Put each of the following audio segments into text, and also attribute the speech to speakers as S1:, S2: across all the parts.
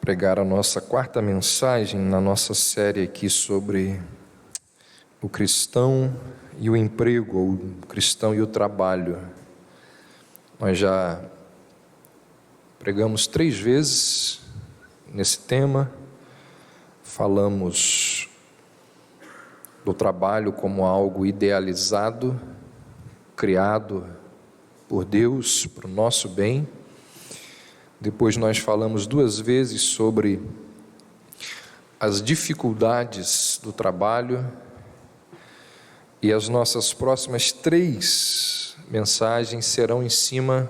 S1: pregar a nossa quarta mensagem na nossa série aqui sobre o cristão e o emprego, ou o cristão e o trabalho. Nós já pregamos 3 vezes nesse tema, falamos do trabalho como algo idealizado, criado por Deus para o nosso bem. Depois nós falamos 2 vezes sobre as dificuldades do trabalho, e as nossas próximas 3 mensagens serão em cima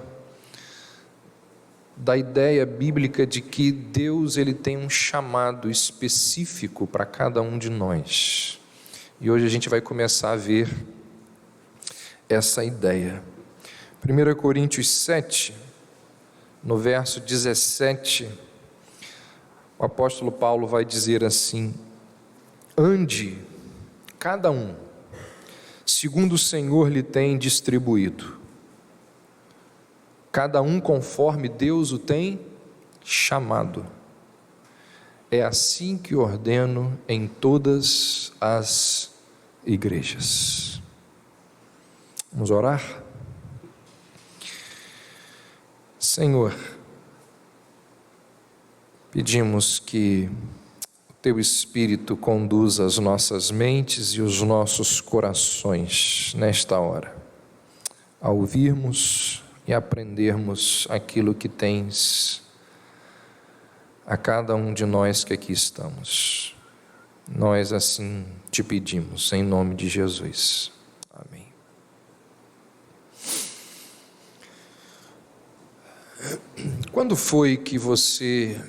S1: da ideia bíblica de que Deus ele tem um chamado específico para cada um de nós. E hoje a gente vai começar a ver essa ideia. 1 Coríntios 7, no verso 17, o apóstolo Paulo vai dizer assim: ande cada um segundo o Senhor lhe tem distribuído, cada um conforme Deus o tem chamado. É assim que ordeno em todas as igrejas. Vamos orar? Senhor, pedimos que o Teu Espírito conduza as nossas mentes e os nossos corações nesta hora, a ouvirmos e aprendermos aquilo que Tens a cada um de nós que aqui estamos. Nós assim Te pedimos, em nome de Jesus. Amém. Quando foi que você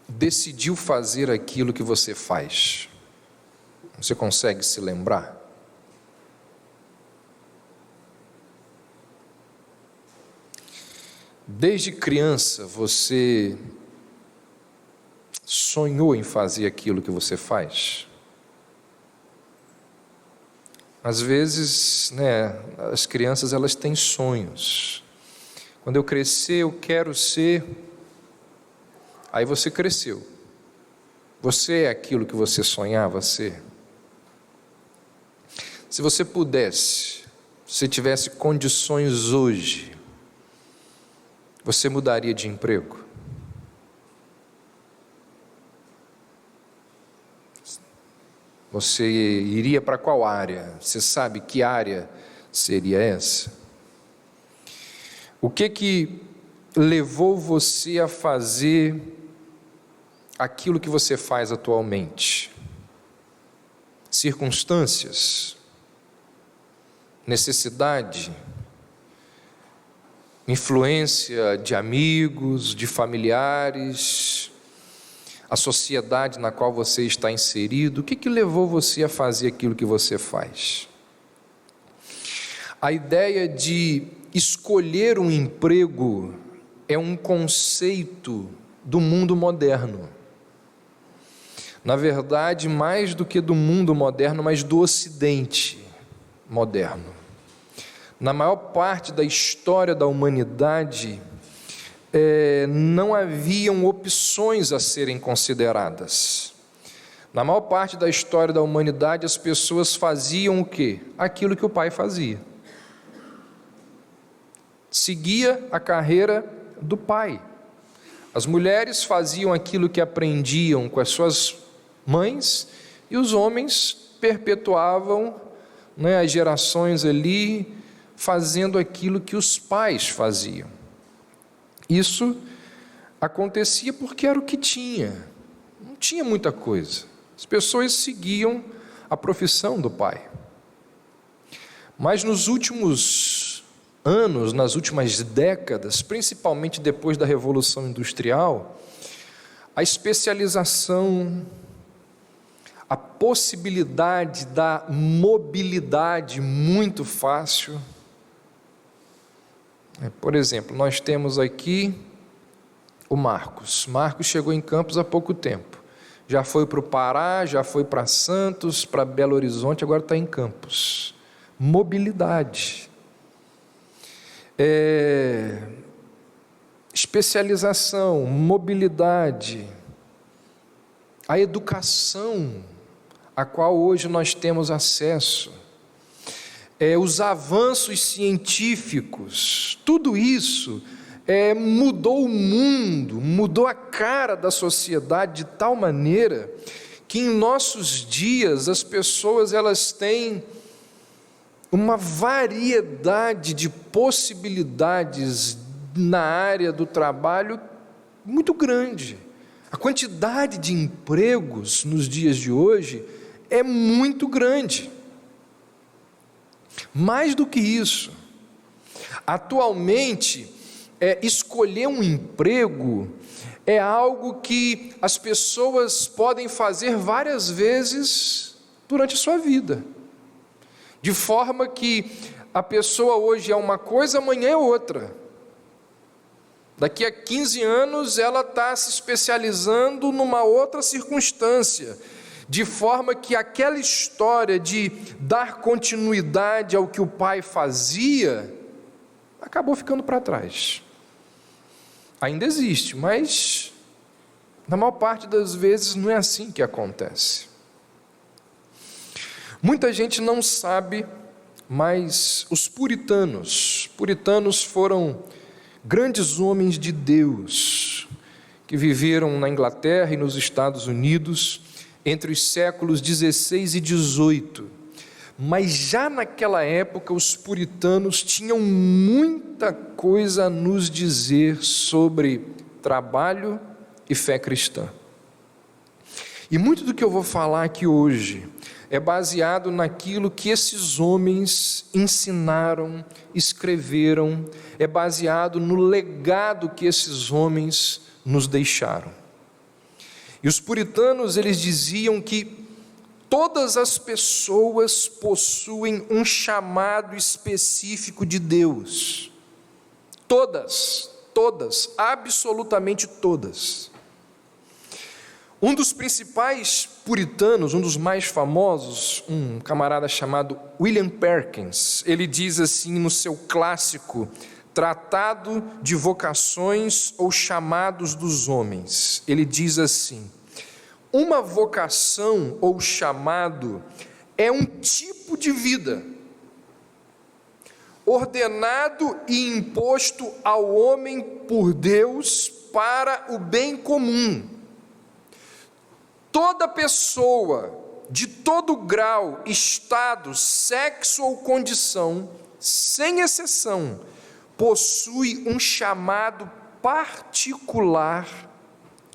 S1: decidiu fazer aquilo que você faz? Você consegue se lembrar? Desde criança você sonhou em fazer aquilo que você faz? Às vezes, as crianças elas têm sonhos. Quando eu crescer, eu quero ser. Aí você cresceu. Você é aquilo que você sonhava ser? Se você pudesse, se tivesse condições hoje, você mudaria de emprego? Você iria para qual área? Você sabe que área seria essa? O que levou você a fazer aquilo que você faz atualmente? Circunstâncias? Necessidade? Influência de amigos, de familiares? A sociedade na qual você está inserido? O que levou você a fazer aquilo que você faz? A ideia de escolher um emprego é um conceito do mundo moderno. Na verdade, mais do que do mundo moderno, mas do Ocidente moderno. Na maior parte da história da humanidade, não haviam opções a serem consideradas. Na maior parte da história da humanidade, as pessoas faziam o quê? Aquilo que o pai fazia. Seguia a carreira do pai. As mulheres faziam aquilo que aprendiam com as suas mães, e os homens perpetuavam, as gerações ali, fazendo aquilo que os pais faziam. Isso acontecia porque era o que tinha, não tinha muita coisa. As pessoas seguiam a profissão do pai. Mas nos últimos anos, nas últimas décadas, principalmente depois da Revolução Industrial, a especialização, a possibilidade da mobilidade muito fácil. Por exemplo, nós temos aqui o Marcos. Marcos chegou em Campos há pouco tempo. Já foi para o Pará, já foi para Santos, para Belo Horizonte, agora está em Campos. Mobilidade. especialização, mobilidade, a educação a qual hoje nós temos acesso, os avanços científicos, tudo isso mudou o mundo, mudou a cara da sociedade de tal maneira que em nossos dias as pessoas elas têm uma variedade de possibilidades na área do trabalho muito grande. A quantidade de empregos nos dias de hoje é muito grande. Mais do que isso, atualmente, escolher um emprego é algo que as pessoas podem fazer várias vezes durante a sua vida, de forma que a pessoa hoje é uma coisa, amanhã é outra. Daqui a 15 anos ela está se especializando numa outra circunstância, de forma que aquela história de dar continuidade ao que o pai fazia, acabou ficando para trás. Ainda existe, mas na maior parte das vezes não é assim que acontece. Muita gente não sabe, mas os puritanos foram grandes homens de Deus, que viveram na Inglaterra e nos Estados Unidos, entre os séculos 16 e 18, mas já naquela época os puritanos tinham muita coisa a nos dizer sobre trabalho e fé cristã. E muito do que eu vou falar aqui hoje é baseado naquilo que esses homens ensinaram, escreveram, é baseado no legado que esses homens nos deixaram. E os puritanos, eles diziam que todas as pessoas possuem um chamado específico de Deus. Todas, absolutamente todas. Um dos principais puritanos, um dos mais famosos, um camarada chamado William Perkins, ele diz assim no seu clássico Tratado de Vocações ou Chamados dos Homens, ele diz assim: uma vocação ou chamado é um tipo de vida ordenado e imposto ao homem por Deus para o bem comum. Toda pessoa, de todo grau, estado, sexo ou condição, sem exceção, possui um chamado particular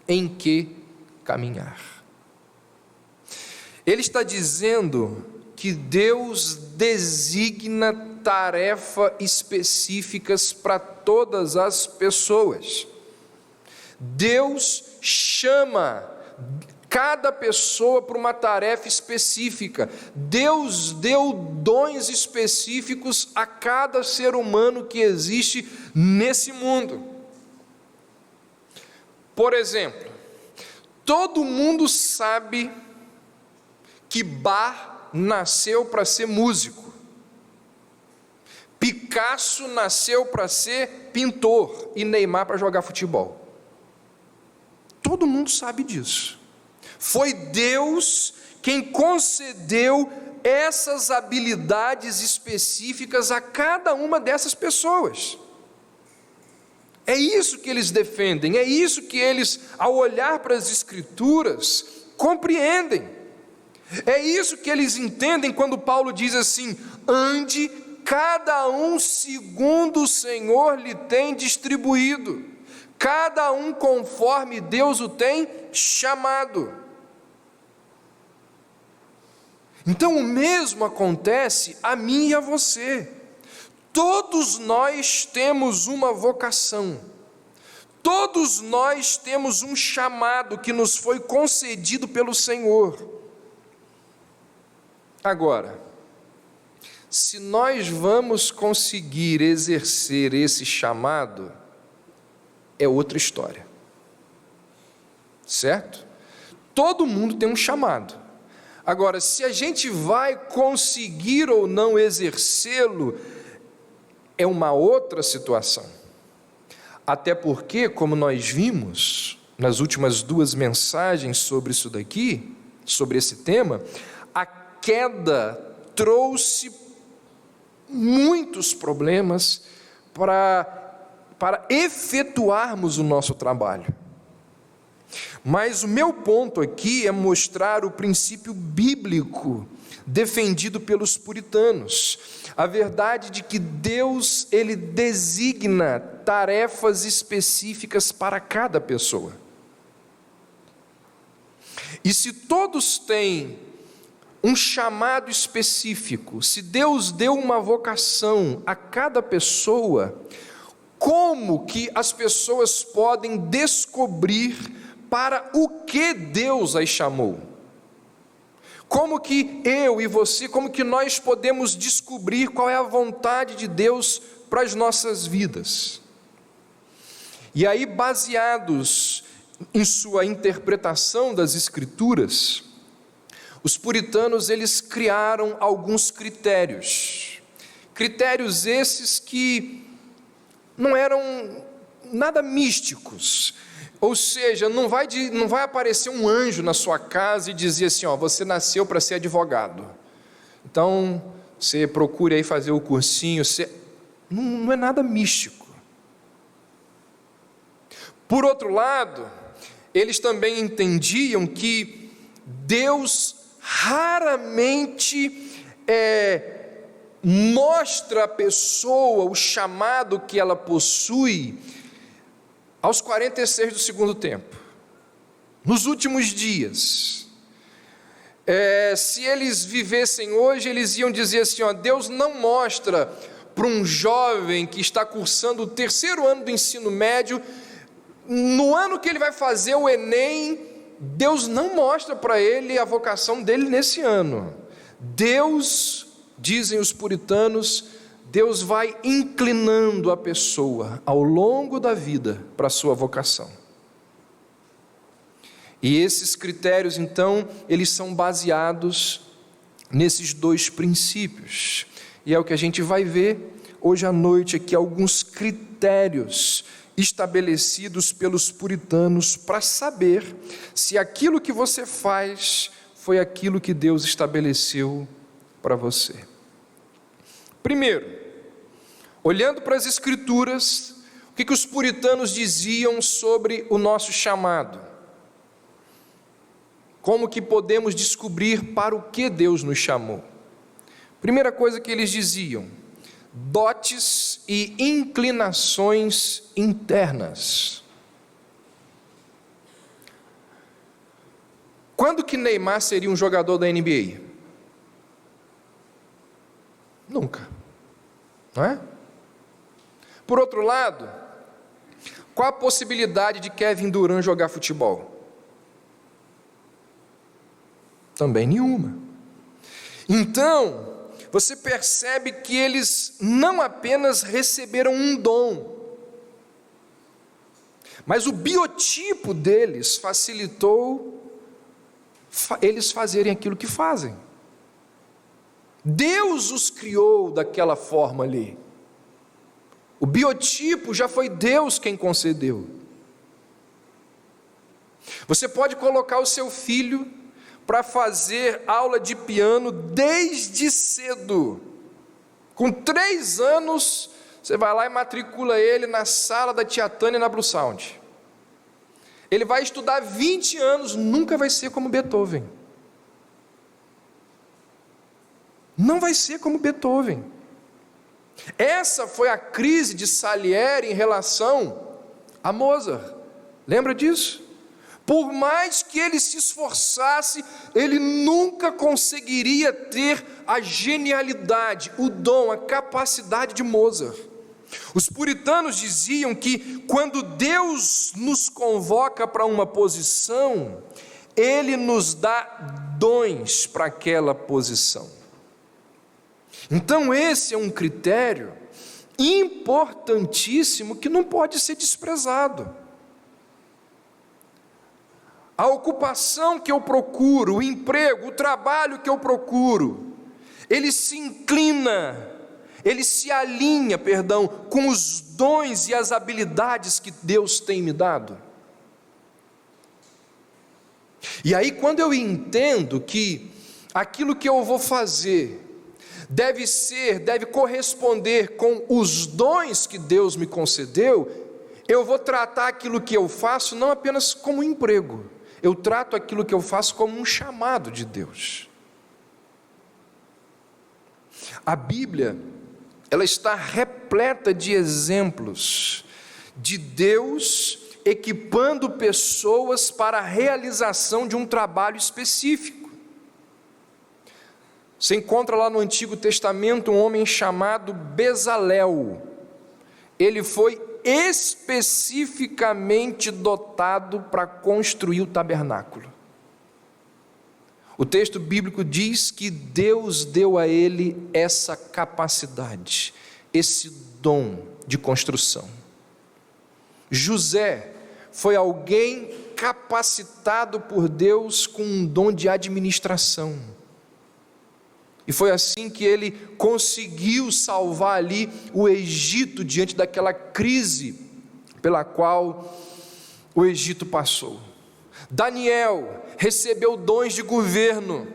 S1: em que caminhar. Ele está dizendo que Deus designa tarefas específicas para todas as pessoas. Deus chama cada pessoa para uma tarefa específica. Deus deu dons específicos a cada ser humano que existe nesse mundo. Por exemplo, todo mundo sabe que Bach nasceu para ser músico. Picasso nasceu para ser pintor e Neymar para jogar futebol. Todo mundo sabe disso. Foi Deus quem concedeu essas habilidades específicas a cada uma dessas pessoas. É isso que eles defendem, é isso que eles, ao olhar para as Escrituras, compreendem. É isso que eles entendem quando Paulo diz assim: ande cada um segundo o Senhor lhe tem distribuído, cada um conforme Deus o tem chamado. Então o mesmo acontece a mim e a você. Todos nós temos uma vocação, todos nós temos um chamado que nos foi concedido pelo Senhor. Agora, se nós vamos conseguir exercer esse chamado, é outra história, certo? Todo mundo tem um chamado. Agora, se a gente vai conseguir ou não exercê-lo, é uma outra situação. Até porque, como nós vimos nas últimas 2 mensagens sobre isso daqui, sobre esse tema, a queda trouxe muitos problemas para efetuarmos o nosso trabalho. Mas o meu ponto aqui é mostrar o princípio bíblico defendido pelos puritanos. A verdade de que Deus, Ele designa tarefas específicas para cada pessoa. E se todos têm um chamado específico, se Deus deu uma vocação a cada pessoa, como que as pessoas podem descobrir para o que Deus as chamou? Como que eu e você, como que nós podemos descobrir qual é a vontade de Deus para as nossas vidas? E aí, baseados em sua interpretação das Escrituras, os puritanos, eles criaram alguns critérios esses que não eram nada místicos, ou seja, não vai aparecer um anjo na sua casa e dizer assim, você nasceu para ser advogado, então você procure aí fazer o cursinho, não é nada místico. Por outro lado, eles também entendiam que Deus raramente mostra à pessoa o chamado que ela possui aos 46 do segundo tempo, nos últimos dias. Se eles vivessem hoje, eles iam dizer assim, Deus não mostra para um jovem que está cursando o 3º ano do ensino médio, no ano que ele vai fazer o Enem, Deus não mostra para ele a vocação dele nesse ano. Deus, dizem os puritanos, Deus vai inclinando a pessoa ao longo da vida para a sua vocação. E esses critérios, então, eles são baseados nesses 2 princípios. E é o que a gente vai ver hoje à noite aqui, alguns critérios estabelecidos pelos puritanos para saber se aquilo que você faz foi aquilo que Deus estabeleceu para você. Primeiro, olhando para as Escrituras, o que os puritanos diziam sobre o nosso chamado? Como que podemos descobrir para o que Deus nos chamou? Primeira coisa que eles diziam: dotes e inclinações internas. Quando que Neymar seria um jogador da NBA? Nunca, não é? Por outro lado, qual a possibilidade de Kevin Durant jogar futebol? Também nenhuma. Então, você percebe que eles não apenas receberam um dom, mas o biotipo deles facilitou eles fazerem aquilo que fazem. Deus os criou daquela forma ali. O biotipo já foi Deus quem concedeu. Você pode colocar o seu filho para fazer aula de piano desde cedo. Com 3 anos, você vai lá e matricula ele na sala da tia Tânia na Blue Sound. Ele vai estudar 20 anos, nunca vai ser como Beethoven. Não vai ser como Beethoven. Essa foi a crise de Salieri em relação a Mozart. Lembra disso? Por mais que ele se esforçasse, ele nunca conseguiria ter a genialidade, o dom, a capacidade de Mozart. Os puritanos diziam que quando Deus nos convoca para uma posição, Ele nos dá dons para aquela posição. Então esse é um critério importantíssimo que não pode ser desprezado. A ocupação que eu procuro, o emprego, o trabalho que eu procuro, ele se inclina ele se alinha, com os dons e as habilidades que Deus tem me dado? E aí, quando eu entendo que aquilo que eu vou fazer deve corresponder com os dons que Deus me concedeu, eu vou tratar aquilo que eu faço não apenas como um emprego, eu trato aquilo que eu faço como um chamado de Deus. A Bíblia, ela está repleta de exemplos de Deus equipando pessoas para a realização de um trabalho específico. Você encontra lá no Antigo Testamento um homem chamado Bezalel. Ele foi especificamente dotado para construir o tabernáculo. O texto bíblico diz que Deus deu a ele essa capacidade, esse dom de construção. José foi alguém capacitado por Deus com um dom de administração. E foi assim que ele conseguiu salvar ali o Egito diante daquela crise pela qual o Egito passou. Daniel recebeu dons de governo.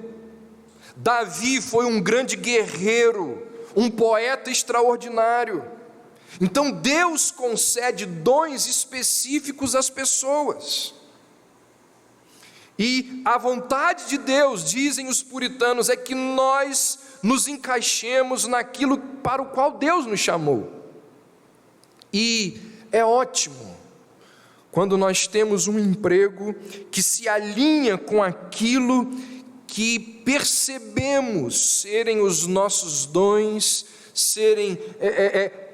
S1: Davi foi um grande guerreiro, um poeta extraordinário. Então Deus concede dons específicos às pessoas. E a vontade de Deus, dizem os puritanos, é que nós nos encaixemos naquilo para o qual Deus nos chamou. E é ótimo quando nós temos um emprego que se alinha com aquilo que percebemos serem os nossos dons,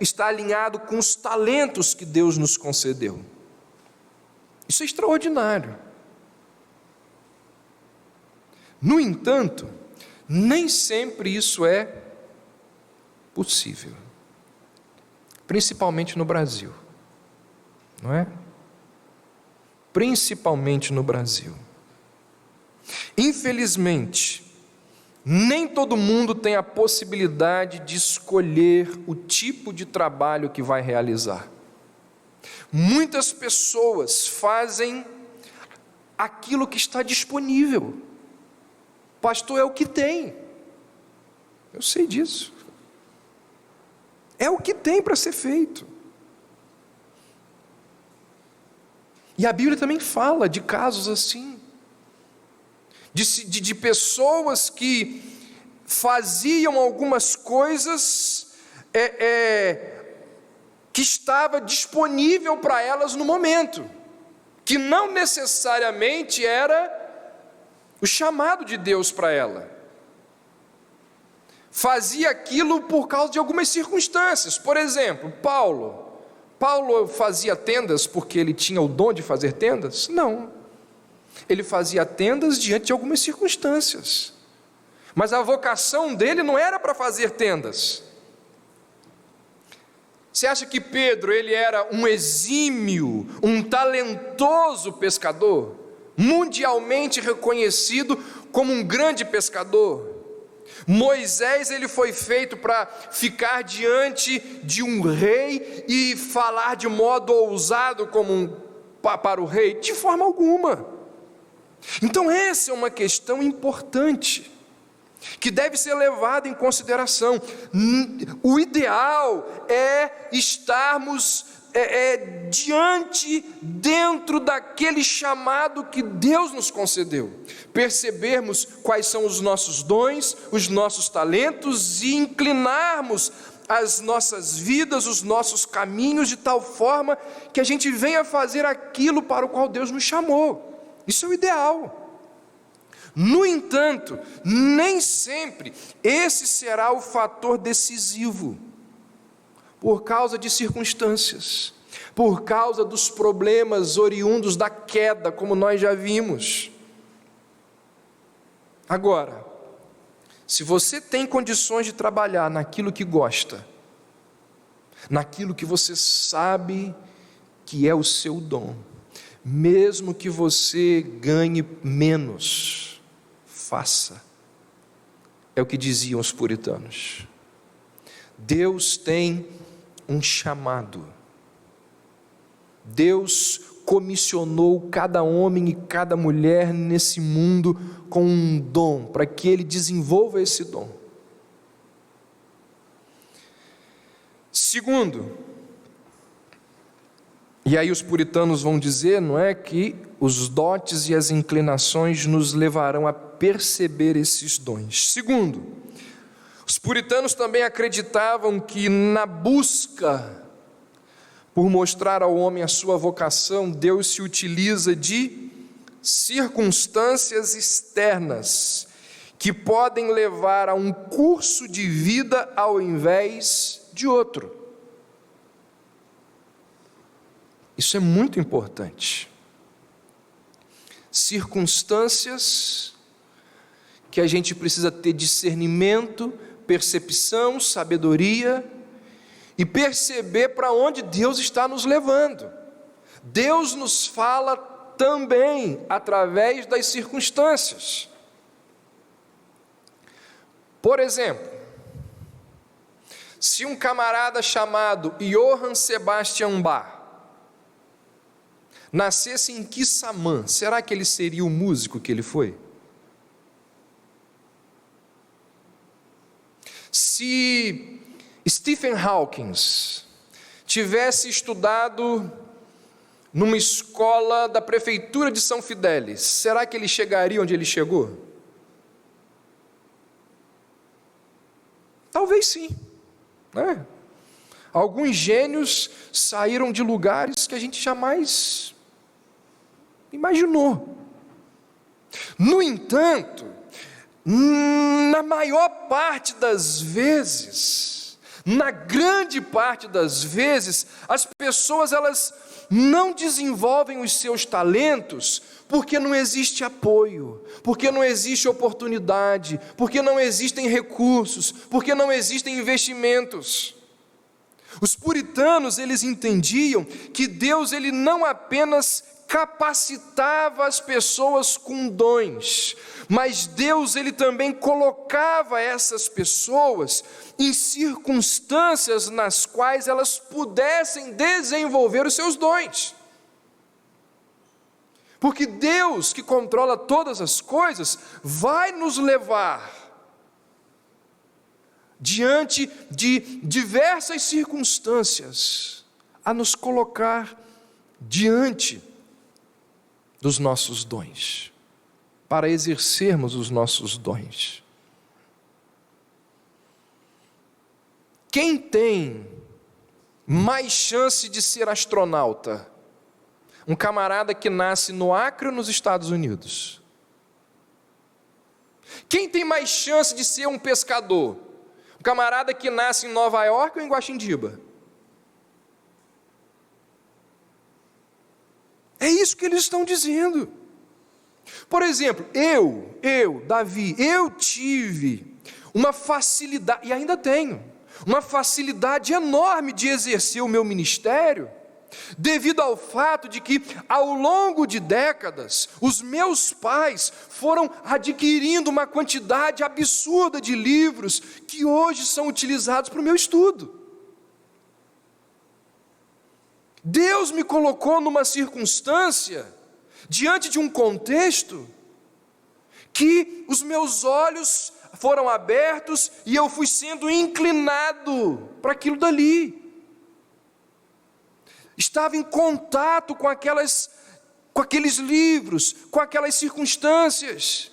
S1: está alinhado com os talentos que Deus nos concedeu. Isso é extraordinário. No entanto, nem sempre isso é possível, principalmente no Brasil, não é? Principalmente no Brasil. Infelizmente, nem todo mundo tem a possibilidade de escolher o tipo de trabalho que vai realizar. Muitas pessoas fazem aquilo que está disponível. Pastor, é o que tem. Eu sei disso. É o que tem para ser feito. E a Bíblia também fala de casos assim, de pessoas que faziam algumas coisas que estava disponível para elas no momento, que não necessariamente era o chamado de Deus para ela. Fazia aquilo por causa de algumas circunstâncias. Por exemplo, Paulo fazia tendas porque ele tinha o dom de fazer tendas? Não. Ele fazia tendas diante de algumas circunstâncias. Mas a vocação dele não era para fazer tendas. Você acha que Pedro, ele era um exímio, um talentoso pescador? Mundialmente reconhecido como um grande pescador. Moisés, ele foi feito para ficar diante de um rei e falar de modo ousado para o rei? De forma alguma. Então essa é uma questão importante, que deve ser levada em consideração. O ideal é estarmos dentro daquele chamado que Deus nos concedeu, percebermos quais são os nossos dons, os nossos talentos e inclinarmos as nossas vidas, os nossos caminhos de tal forma que a gente venha fazer aquilo para o qual Deus nos chamou. Isso é o ideal. No entanto, nem sempre esse será o fator decisivo, por causa de circunstâncias, por causa dos problemas oriundos da queda, como nós já vimos. Agora, se você tem condições de trabalhar naquilo que gosta, naquilo que você sabe que é o seu dom, mesmo que você ganhe menos, faça. É o que diziam os puritanos. Deus tem um chamado. Deus comissionou cada homem e cada mulher nesse mundo com um dom, para que ele desenvolva esse dom. Segundo, e aí os puritanos vão dizer, não é, que os dotes e as inclinações nos levarão a perceber esses dons. Segundo, os puritanos também acreditavam que na busca por mostrar ao homem a sua vocação, Deus se utiliza de circunstâncias externas que podem levar a um curso de vida ao invés de outro. Isso é muito importante. Circunstâncias que a gente precisa ter discernimento, percepção, sabedoria e perceber para onde Deus está nos levando. Deus nos fala também através das circunstâncias. Por exemplo, se um camarada chamado Johann Sebastian Bach nascesse em Quissamã, será que ele seria o músico que ele foi? Se Stephen Hawking tivesse estudado numa escola da prefeitura de São Fidélis, será que ele chegaria onde ele chegou? Talvez sim, né? Alguns gênios saíram de lugares que a gente jamais imaginou. No entanto, na maior parte das vezes, na grande parte das vezes, as pessoas elas não desenvolvem os seus talentos porque não existe apoio, porque não existe oportunidade, porque não existem recursos, porque não existem investimentos. Os puritanos, eles entendiam que Deus ele não apenas capacitava as pessoas com dons, mas Deus ele também colocava essas pessoas em circunstâncias nas quais elas pudessem desenvolver os seus dons. Porque Deus, que controla todas as coisas, vai nos levar diante de diversas circunstâncias a nos colocar diante dos nossos dons, para exercermos os nossos dons. Quem tem mais chance de ser astronauta? Um camarada que nasce no Acre ou nos Estados Unidos? Quem tem mais chance de ser um pescador? Um camarada que nasce em Nova York ou em Guaxindiba? É isso que eles estão dizendo. Por exemplo, Davi, eu tive uma facilidade, e ainda tenho, uma facilidade enorme de exercer o meu ministério, devido ao fato de que, ao longo de décadas, os meus pais foram adquirindo uma quantidade absurda de livros que hoje são utilizados para o meu estudo. Deus me colocou numa circunstância, diante de um contexto, que os meus olhos foram abertos e eu fui sendo inclinado para aquilo dali. Estava em contato com aqueles livros, com aquelas circunstâncias.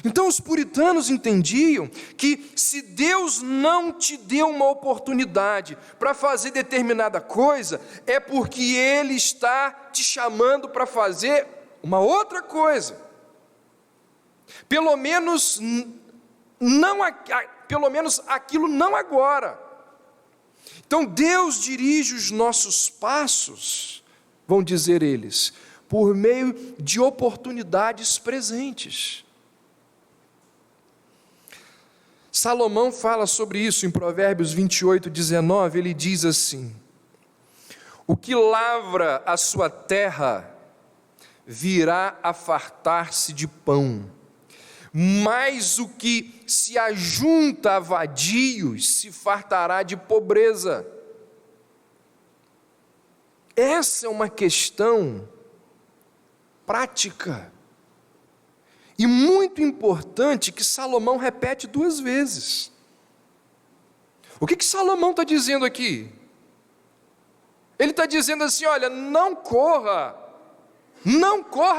S1: Então os puritanos entendiam que se Deus não te deu uma oportunidade para fazer determinada coisa, é porque Ele está te chamando para fazer uma outra coisa. Pelo menos aquilo não agora. Então Deus dirige os nossos passos, vão dizer eles, por meio de oportunidades presentes. Salomão fala sobre isso em Provérbios 28, 19, ele diz assim: o que lavra a sua terra virá a fartar-se de pão, mas o que se ajunta a vadios se fartará de pobreza. Essa é uma questão prática e muito importante que Salomão repete 2 vezes. O que Salomão está dizendo aqui? Ele está dizendo assim: olha, não corra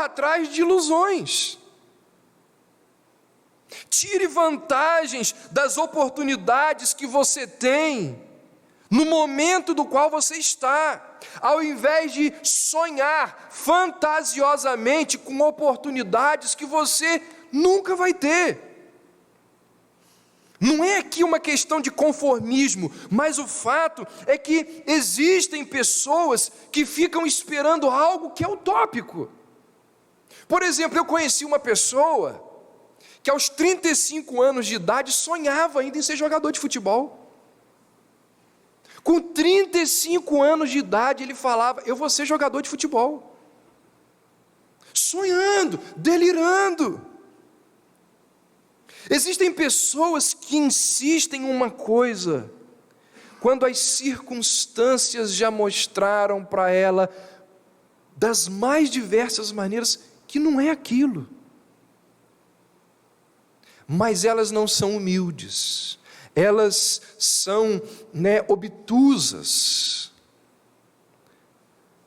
S1: atrás de ilusões. Tire vantagens das oportunidades que você tem no momento do qual você está, ao invés de sonhar fantasiosamente com oportunidades que você nunca vai ter. Não é aqui uma questão de conformismo, mas o fato é que existem pessoas que ficam esperando algo que é utópico. Por exemplo, eu conheci uma pessoa que aos 35 anos de idade sonhava ainda em ser jogador de futebol. Com 35 anos de idade ele falava: eu vou ser jogador de futebol. Sonhando, delirando. Existem pessoas que insistem em uma coisa, quando as circunstâncias já mostraram para ela, das mais diversas maneiras, que não é aquilo. Mas elas não são humildes, elas são obtusas,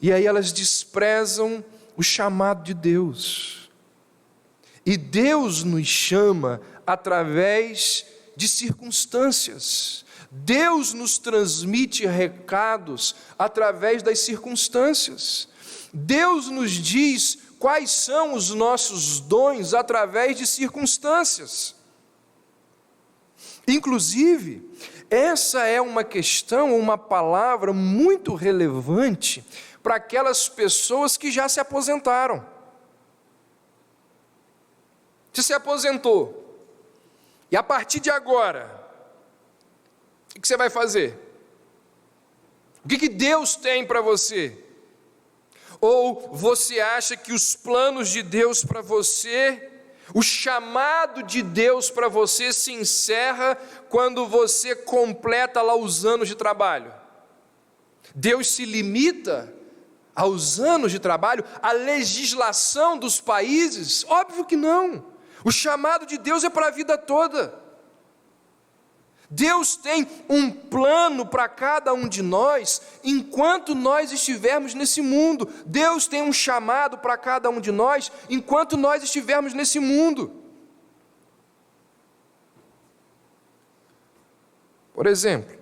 S1: e aí elas desprezam o chamado de Deus. E Deus nos chama através de circunstâncias. Deus nos transmite recados através das circunstâncias. Deus nos diz quais são os nossos dons através de circunstâncias. Inclusive, essa é uma questão, uma palavra muito relevante para aquelas pessoas que já se aposentaram. Você se aposentou, e a partir de agora, o que você vai fazer? O que Deus tem para você? Ou você acha que os planos de Deus para você, o chamado de Deus para você se encerra quando você completa lá os anos de trabalho? Deus se limita aos anos de trabalho, à legislação dos países? Óbvio que não. O chamado de Deus é para a vida toda. Deus tem um plano para cada um de nós, enquanto nós estivermos nesse mundo. Deus tem um chamado para cada um de nós, enquanto nós estivermos nesse mundo. Por exemplo,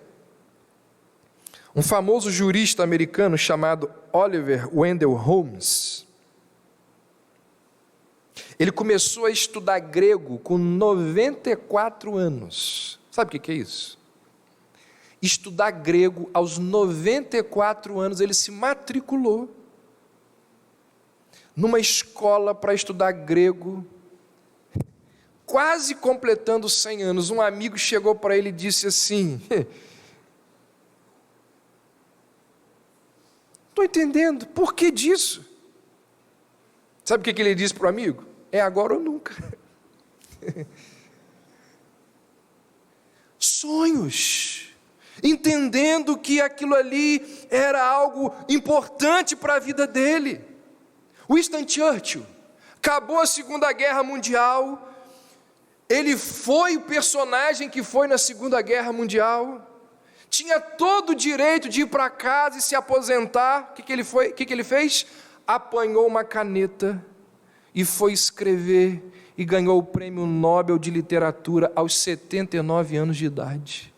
S1: um famoso jurista americano chamado Oliver Wendell Holmes, ele começou a estudar grego com 94 anos. Sabe o que é isso? Estudar grego aos 94 anos, ele se matriculou numa escola para estudar grego, quase completando 100 anos. Um amigo chegou para ele e disse assim: estou entendendo, por que disso? Sabe o que ele disse para o amigo? É agora ou nunca. Sonhos, entendendo que aquilo ali era algo importante para a vida dele. Winston Churchill, acabou a Segunda Guerra Mundial, ele foi o personagem que foi na Segunda Guerra Mundial, tinha todo o direito de ir para casa e se aposentar. O que ele fez? Apanhou uma caneta e foi escrever, e ganhou o Prêmio Nobel de Literatura aos 79 anos de idade.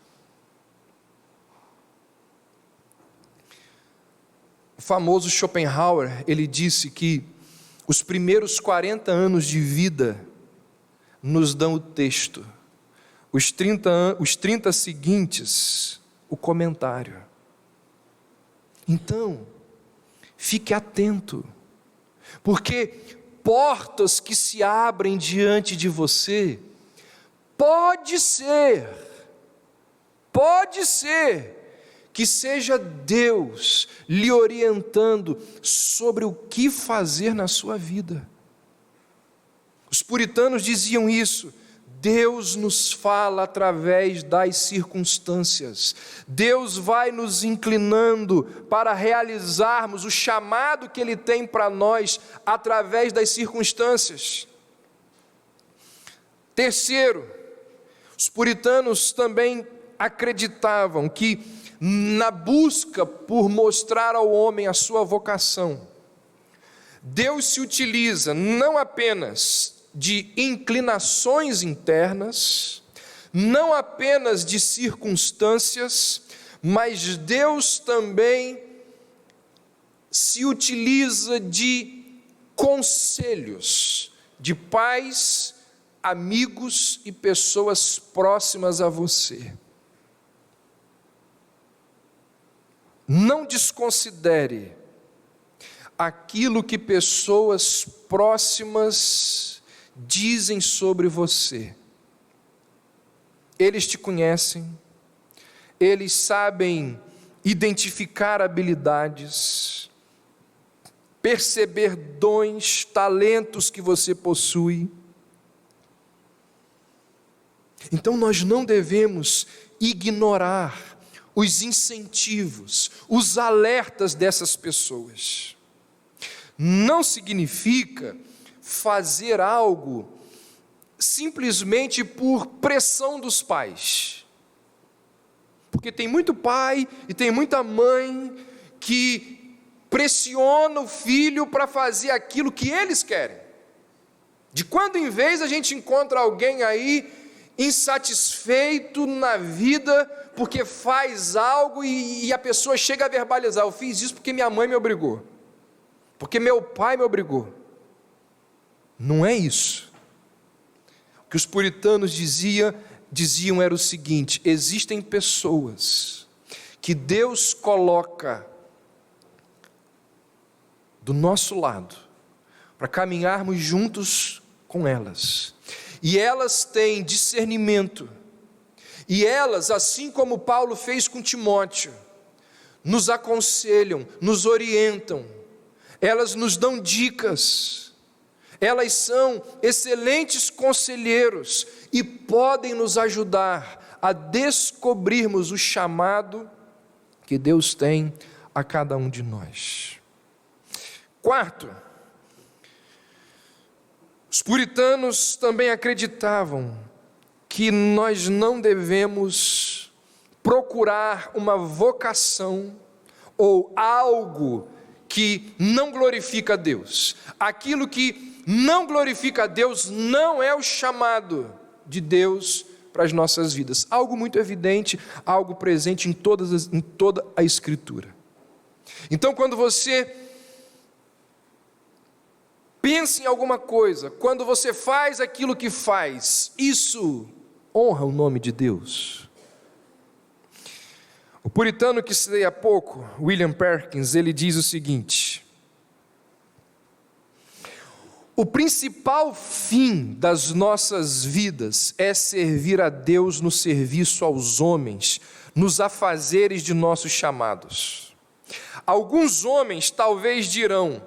S1: O famoso Schopenhauer, ele disse que os primeiros 40 anos de vida nos dão o texto, os 30 seguintes, o comentário. Então, fique atento, porque portas que se abrem diante de você, pode ser que seja Deus lhe orientando sobre o que fazer na sua vida. Os puritanos diziam isso: Deus nos fala através das circunstâncias. Deus vai nos inclinando para realizarmos o chamado que Ele tem para nós através das circunstâncias. Terceiro, os puritanos também acreditavam que na busca por mostrar ao homem a sua vocação, Deus se utiliza não apenas de inclinações internas, não apenas de circunstâncias, mas Deus também se utiliza de conselhos de pais, amigos e pessoas próximas a você. Não desconsidere aquilo que pessoas próximas dizem sobre você. Eles te conhecem, eles sabem identificar habilidades, perceber dons, talentos que você possui. Então nós não devemos ignorar os incentivos, os alertas dessas pessoas. Não significa fazer algo simplesmente por pressão dos pais. Porque tem muito pai e tem muita mãe que pressiona o filho para fazer aquilo que eles querem. De quando em vez a gente encontra alguém aí insatisfeito na vida porque faz algo e a pessoa chega a verbalizar: eu fiz isso porque minha mãe me obrigou, porque meu pai me obrigou. Não é isso. O que os puritanos diziam era o seguinte: existem pessoas que Deus coloca do nosso lado para caminharmos juntos com elas, e elas têm discernimento, e elas, assim como Paulo fez com Timóteo, nos aconselham, nos orientam, elas nos dão dicas, elas são excelentes conselheiros e podem nos ajudar a descobrirmos o chamado que Deus tem a cada um de nós. Quarto, os puritanos também acreditavam que nós não devemos procurar uma vocação ou algo que não glorifica a Deus. Aquilo que não glorifica a Deus não é o chamado de Deus para as nossas vidas. Algo muito evidente, algo presente em toda a Escritura. Então, quando você pensa em alguma coisa, quando você faz aquilo que faz, isso honra o nome de Deus. O puritano que citei há pouco, William Perkins, ele diz o seguinte: o principal fim das nossas vidas é servir a Deus no serviço aos homens, nos afazeres de nossos chamados. Alguns homens talvez dirão: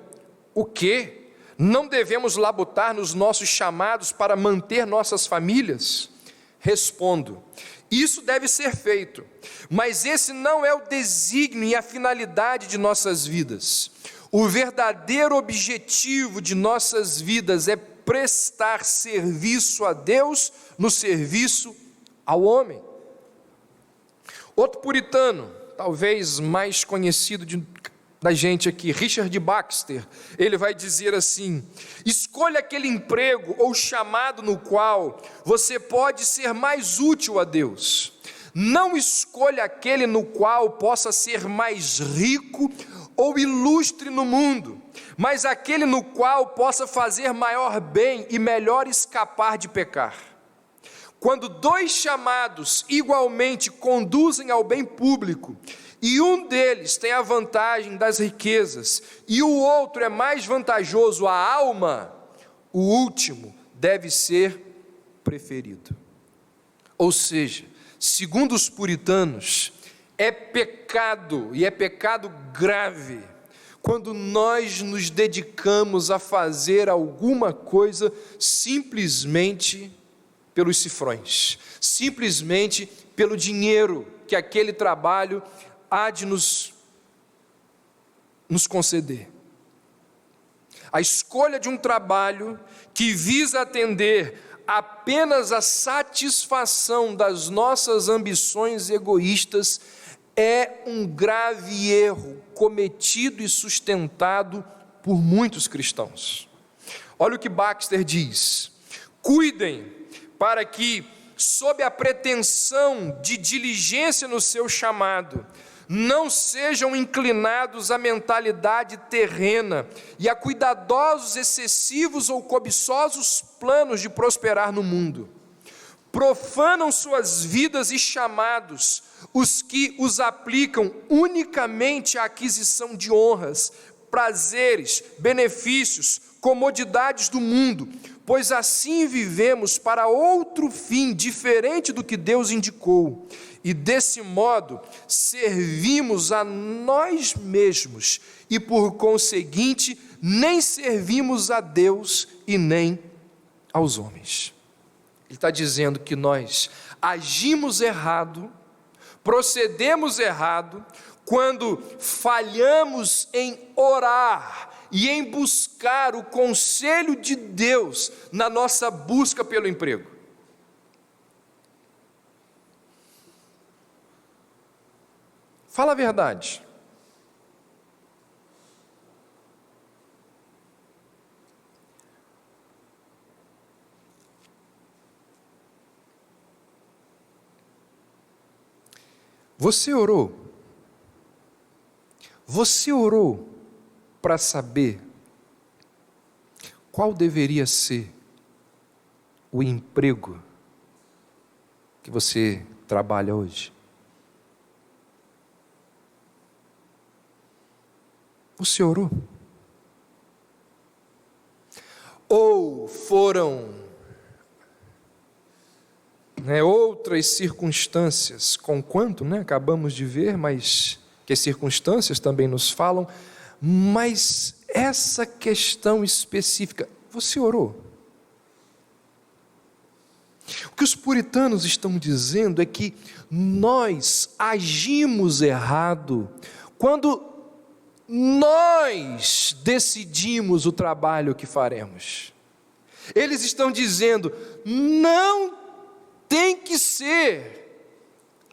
S1: o quê? Não devemos labutar nos nossos chamados para manter nossas famílias? Respondo: isso deve ser feito, mas esse não é o desígnio e a finalidade de nossas vidas. O verdadeiro objetivo de nossas vidas é prestar serviço a Deus no serviço ao homem. Outro puritano, talvez mais conhecido da gente aqui, Richard Baxter, ele vai dizer assim: escolha aquele emprego ou chamado no qual você pode ser mais útil a Deus. Não escolha aquele no qual possa ser mais rico ou ilustre no mundo, mas aquele no qual possa fazer maior bem e melhor escapar de pecar. Quando dois chamados igualmente conduzem ao bem público, e um deles tem a vantagem das riquezas, e o outro é mais vantajoso à alma, o último deve ser preferido. Ou seja, segundo os puritanos, é pecado, e é pecado grave, quando nós nos dedicamos a fazer alguma coisa simplesmente pelos cifrões, simplesmente pelo dinheiro que aquele trabalho há de nos conceder. A escolha de um trabalho que visa atender apenas a satisfação das nossas ambições egoístas é um grave erro cometido e sustentado por muitos cristãos. Olha o que Baxter diz: cuidem para que, sob a pretensão de diligência no seu chamado, não sejam inclinados à mentalidade terrena e a cuidadosos, excessivos ou cobiçosos planos de prosperar no mundo. Profanam suas vidas e chamados os que os aplicam unicamente à aquisição de honras, prazeres, benefícios, comodidades do mundo, pois assim vivemos para outro fim diferente do que Deus indicou, e desse modo servimos a nós mesmos e, por conseguinte, nem servimos a Deus e nem aos homens. Ele está dizendo que nós agimos errado, procedemos errado, quando falhamos em orar e em buscar o conselho de Deus na nossa busca pelo emprego. Fala a verdade. Você orou? Você orou para saber qual deveria ser o emprego que você trabalha hoje? Você orou? Ou foram outras circunstâncias, conquanto acabamos de ver, mas que as circunstâncias também nos falam, mas essa questão específica, você orou? O que os puritanos estão dizendo é que nós agimos errado quando nós decidimos o trabalho que faremos. Eles estão dizendo, não tem que ser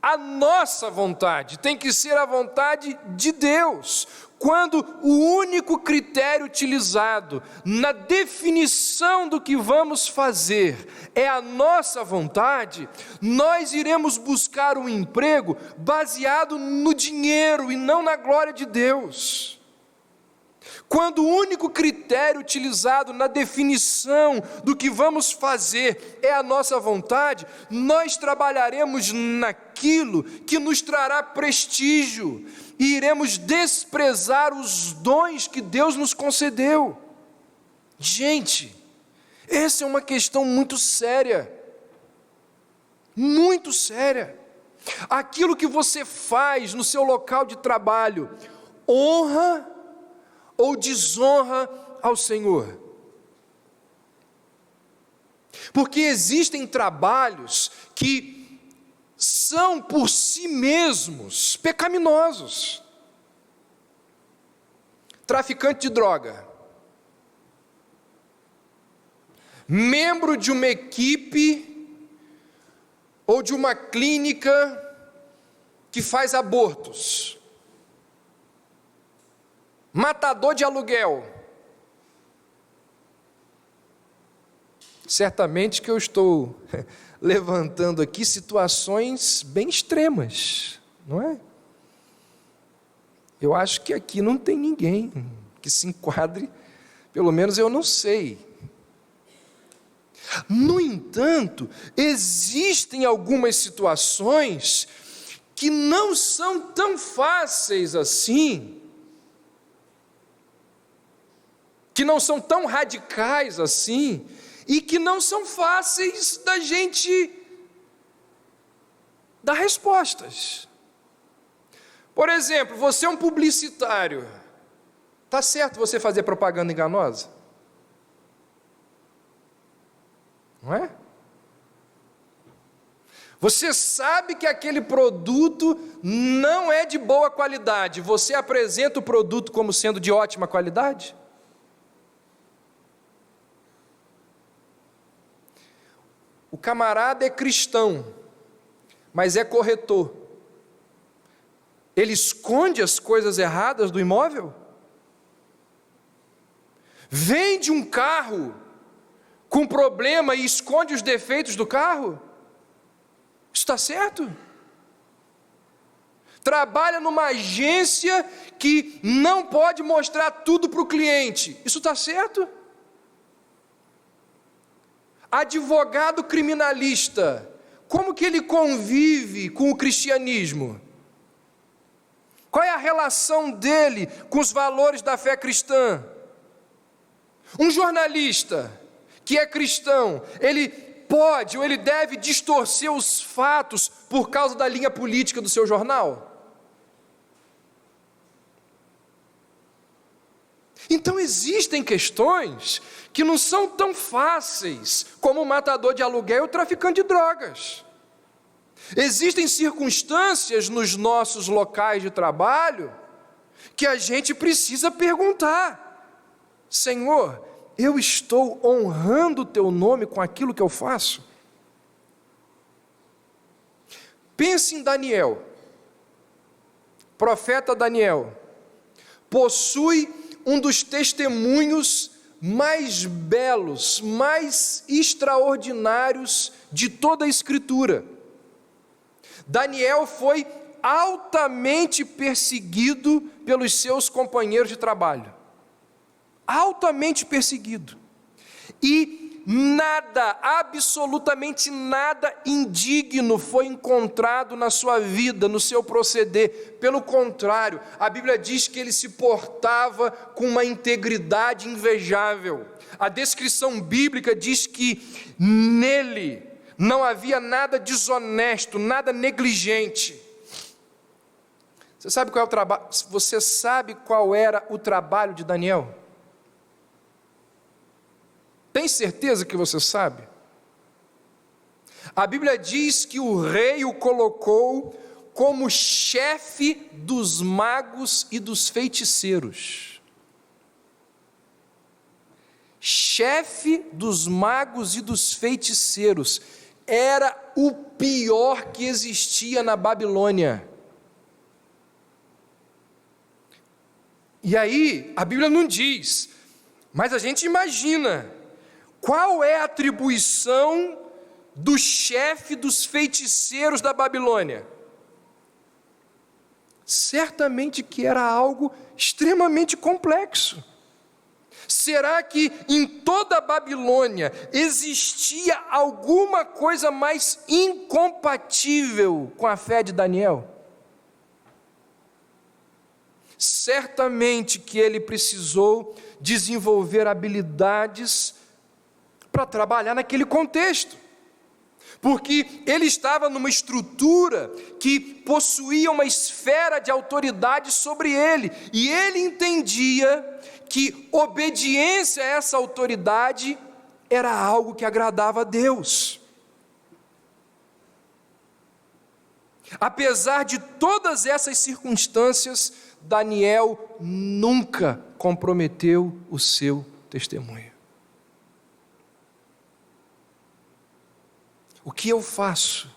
S1: a nossa vontade, tem que ser a vontade de Deus. Quando o único critério utilizado na definição do que vamos fazer é a nossa vontade, nós iremos buscar um emprego baseado no dinheiro e não na glória de Deus. Quando o único critério utilizado na definição do que vamos fazer é a nossa vontade, nós trabalharemos naquilo que nos trará prestígio e iremos desprezar os dons que Deus nos concedeu. Gente, essa é uma questão muito séria. Muito séria. Aquilo que você faz no seu local de trabalho, honra ou desonra ao Senhor? Porque existem trabalhos que são por si mesmos pecaminosos. Traficante de droga, membro de uma equipe ou de uma clínica que faz abortos, matador de aluguel. Certamente que eu estou levantando aqui situações bem extremas, não é? Eu acho que aqui não tem ninguém que se enquadre, pelo menos eu não sei. No entanto, existem algumas situações que não são tão fáceis assim, que não são tão radicais assim, e que não são fáceis da gente dar respostas. Por exemplo, você é um publicitário, Está certo você fazer propaganda enganosa? Não é? Você sabe que aquele produto não é de boa qualidade, você apresenta o produto como sendo de ótima qualidade? O camarada é cristão, mas é corretor. Ele esconde as coisas erradas do imóvel? Vende um carro com problema e esconde os defeitos do carro? Isso está certo? Trabalha numa agência que não pode mostrar tudo para o cliente. Isso está certo? Advogado criminalista, como que ele convive com o cristianismo? Qual é a relação dele com os valores da fé cristã? Um jornalista que é cristão, ele pode ou ele deve distorcer os fatos por causa da linha política do seu jornal? Então existem questões que não são tão fáceis como o matador de aluguel e o traficante de drogas. Existem circunstâncias nos nossos locais de trabalho que a gente precisa perguntar: Senhor, eu estou honrando o teu nome com aquilo que eu faço? Pense em Daniel. Profeta Daniel possui um dos testemunhos mais belos, mais extraordinários de toda a Escritura. Daniel foi altamente perseguido pelos seus companheiros de trabalho. Altamente perseguido. E nada, absolutamente nada indigno foi encontrado na sua vida, no seu proceder. Pelo contrário, a Bíblia diz que ele se portava com uma integridade invejável. A descrição bíblica diz que nele não havia nada desonesto, nada negligente. Você sabe qual é o trabalho? Você sabe qual era o trabalho de Daniel? Tem certeza que você sabe? A Bíblia diz que o rei o colocou como chefe dos magos e dos feiticeiros. Chefe dos magos e dos feiticeiros. Era o pior que existia na Babilônia. E aí, a Bíblia não diz, mas a gente imagina, qual é a atribuição do chefe dos feiticeiros da Babilônia? Certamente que era algo extremamente complexo. Será que em toda a Babilônia existia alguma coisa mais incompatível com a fé de Daniel? Certamente que ele precisou desenvolver habilidades para trabalhar naquele contexto, porque ele estava numa estrutura que possuía uma esfera de autoridade sobre ele, e ele entendia que obediência a essa autoridade era algo que agradava a Deus. Apesar de todas essas circunstâncias, Daniel nunca comprometeu o seu testemunho. O que eu faço?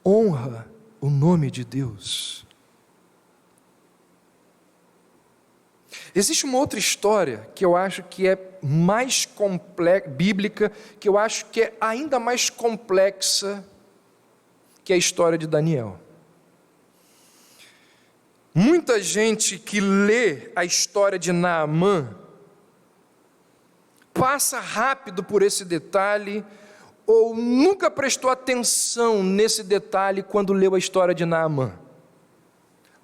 S1: Honra o nome de Deus. Existe uma outra história que eu acho que é mais complexa, bíblica, que eu acho que é ainda mais complexa que a história de Daniel. Muita gente que lê a história de Naamã passa rápido por esse detalhe ou nunca prestou atenção nesse detalhe quando leu a história de Naamã.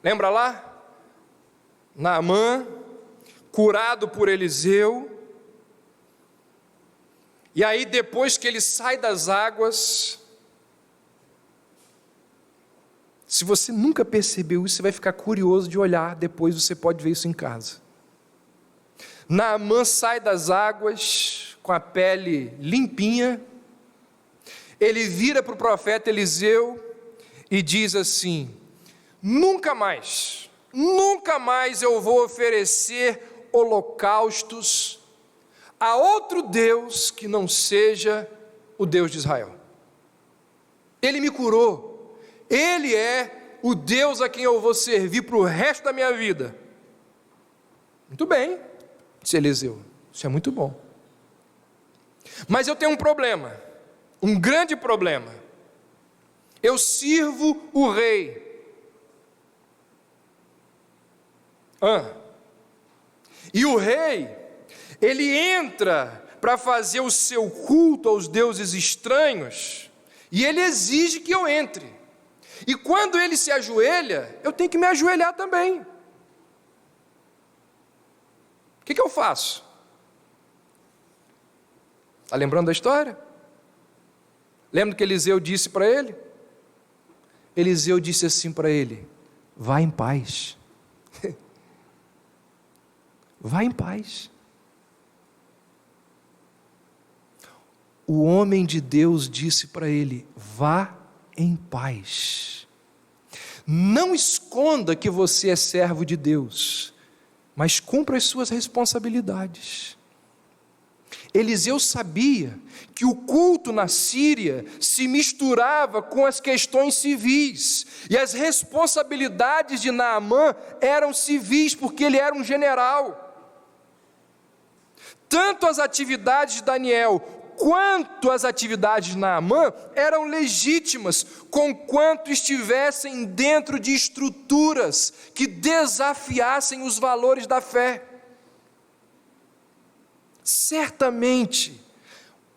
S1: Lembra lá? Naamã, curado por Eliseu, e aí depois que ele sai das águas, Se você nunca percebeu isso, você vai ficar curioso de olhar, depois você pode ver isso em casa. Naamã sai das águas com a pele limpinha, ele vira para o profeta Eliseu e diz assim: nunca mais eu vou oferecer holocaustos a outro Deus que não seja o Deus de Israel. Ele me curou, Ele é o Deus a quem eu vou servir para o resto da minha vida. Muito bem, disse Eliseu, isso é muito bom. Mas eu tenho um problema, um grande problema. Eu sirvo o rei. E o rei, ele entra para fazer o seu culto aos deuses estranhos, e ele exige que eu entre. E quando ele se ajoelha, eu tenho que me ajoelhar também. O que eu faço? Está lembrando da história? Lembra que Eliseu disse para ele? Eliseu disse assim para ele: vá em paz. Vá em paz. O homem de Deus disse para ele: vá em paz. Não esconda que você é servo de Deus, mas cumpra as suas responsabilidades. Eliseu sabia que o culto na Síria se misturava com as questões civis, e as responsabilidades de Naamã eram civis, porque ele era um general. Tanto as atividades de Daniel quanto as atividades de Naamã eram legítimas, conquanto estivessem dentro de estruturas que desafiassem os valores da fé. Certamente,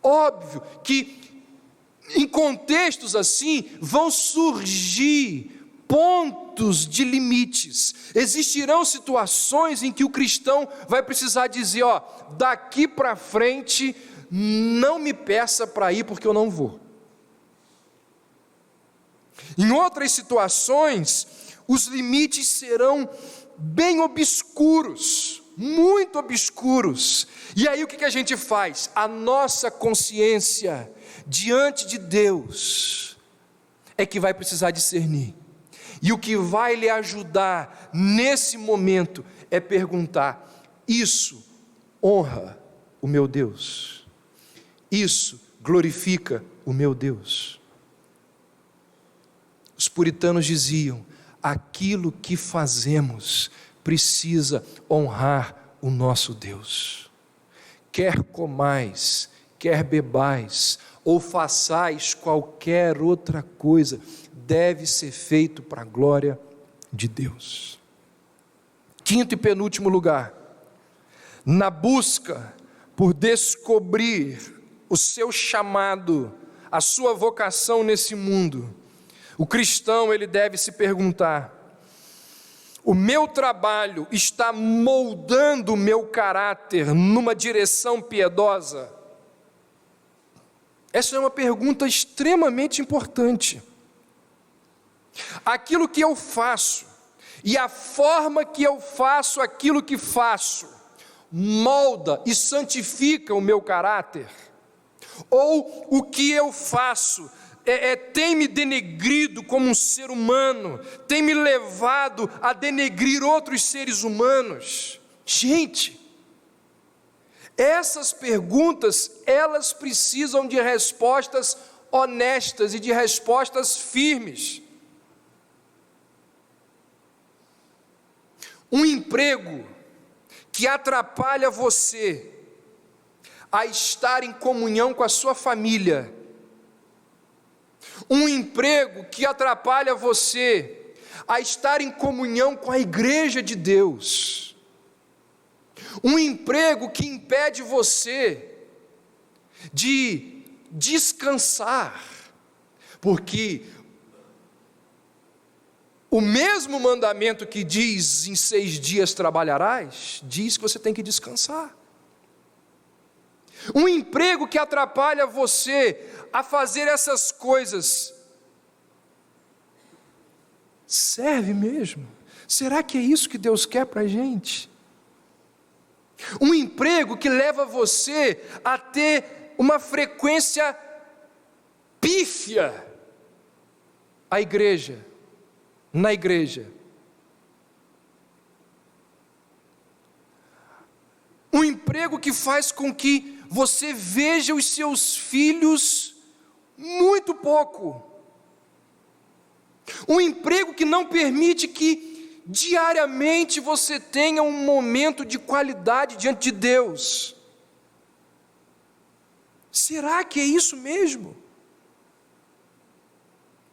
S1: óbvio que em contextos assim vão surgir pontos de limites. Existirão situações em que o cristão vai precisar dizer: ó, daqui para frente não me peça para ir porque eu não vou. Em outras situações, os limites serão bem obscuros, muito obscuros. E aí o que a gente faz? A nossa consciência diante de Deus é que vai precisar discernir. E o que vai lhe ajudar nesse momento é perguntar: isso honra o meu Deus? Isso glorifica o meu Deus? Os puritanos diziam: aquilo que fazemos precisa honrar o nosso Deus. Quer comais, quer bebais, ou façais qualquer outra coisa, deve ser feito para a glória de Deus. Quinto e penúltimo lugar, na busca por descobrir o seu chamado, a sua vocação nesse mundo, o cristão ele deve se perguntar: o meu trabalho está moldando o meu caráter numa direção piedosa? Essa é uma pergunta extremamente importante. Aquilo que eu faço e a forma que eu faço aquilo que faço molda e santifica o meu caráter? Ou o que eu faço tem me denegrido como um ser humano, tem me levado a denegrir outros seres humanos? Gente, essas perguntas, elas precisam de respostas honestas e de respostas firmes. Um emprego que atrapalha você a estar em comunhão com a sua família, um emprego que atrapalha você a estar em comunhão com a igreja de Deus, um emprego que impede você de descansar, porque o mesmo mandamento que diz: em 6 dias trabalharás, diz que você tem que descansar. Um emprego que atrapalha você a fazer essas coisas Serve mesmo? Será que é isso que Deus quer para a gente? Um emprego que leva você a ter uma frequência pífia na igreja. Um emprego que faz com que você veja os seus filhos muito pouco. Um emprego que não permite que diariamente você tenha um momento de qualidade diante de Deus. Será que é isso mesmo?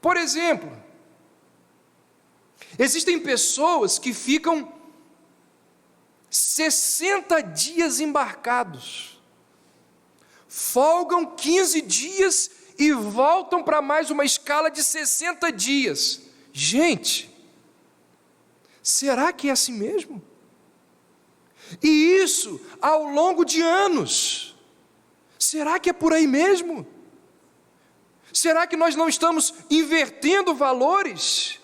S1: Por exemplo, existem pessoas que ficam 60 dias embarcados, folgam 15 dias e voltam para mais uma escala de 60 dias. Gente, será que é assim mesmo? E isso ao longo de anos. Será que é por aí mesmo? Será que nós não estamos invertendo valores?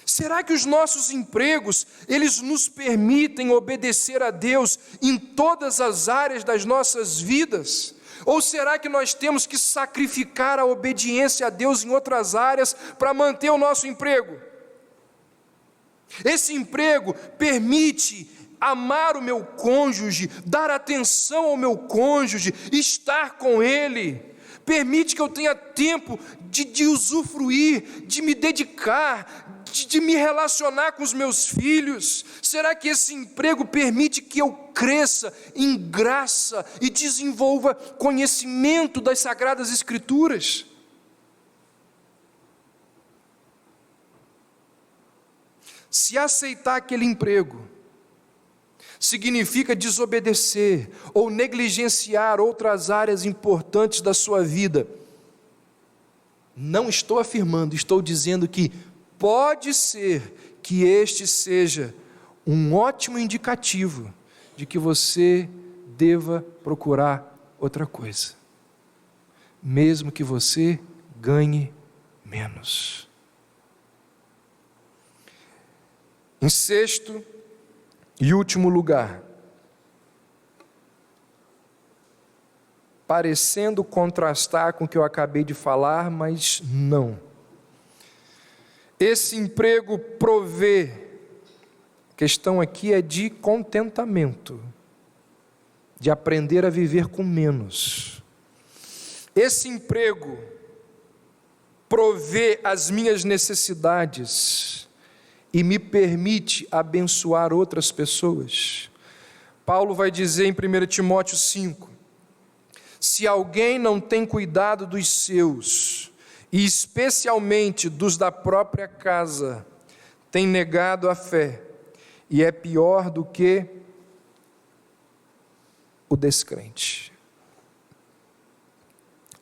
S1: Será que os nossos empregos, eles nos permitem obedecer a Deus em todas as áreas das nossas vidas? Ou será que nós temos que sacrificar a obediência a Deus em outras áreas para manter o nosso emprego? Esse emprego permite amar o meu cônjuge, dar atenção ao meu cônjuge, estar com ele. Permite que eu tenha tempo de usufruir, de me dedicar, de me relacionar com os meus filhos. Será que esse emprego permite que eu cresça em graça e desenvolva conhecimento das Sagradas Escrituras? Se aceitar aquele emprego significa desobedecer ou negligenciar outras áreas importantes da sua vida, não estou afirmando, estou dizendo que pode ser que este seja um ótimo indicativo de que você deva procurar outra coisa, mesmo que você ganhe menos. Em sexto e último lugar, parecendo contrastar com o que eu acabei de falar, mas não. Esse emprego provê, a questão aqui é de contentamento, de aprender a viver com menos. Esse emprego provê as minhas necessidades e me permite abençoar outras pessoas. Paulo vai dizer em 1 Timóteo 5, se alguém não tem cuidado dos seus, e especialmente dos da própria casa, tem negado a fé, e é pior do que o descrente.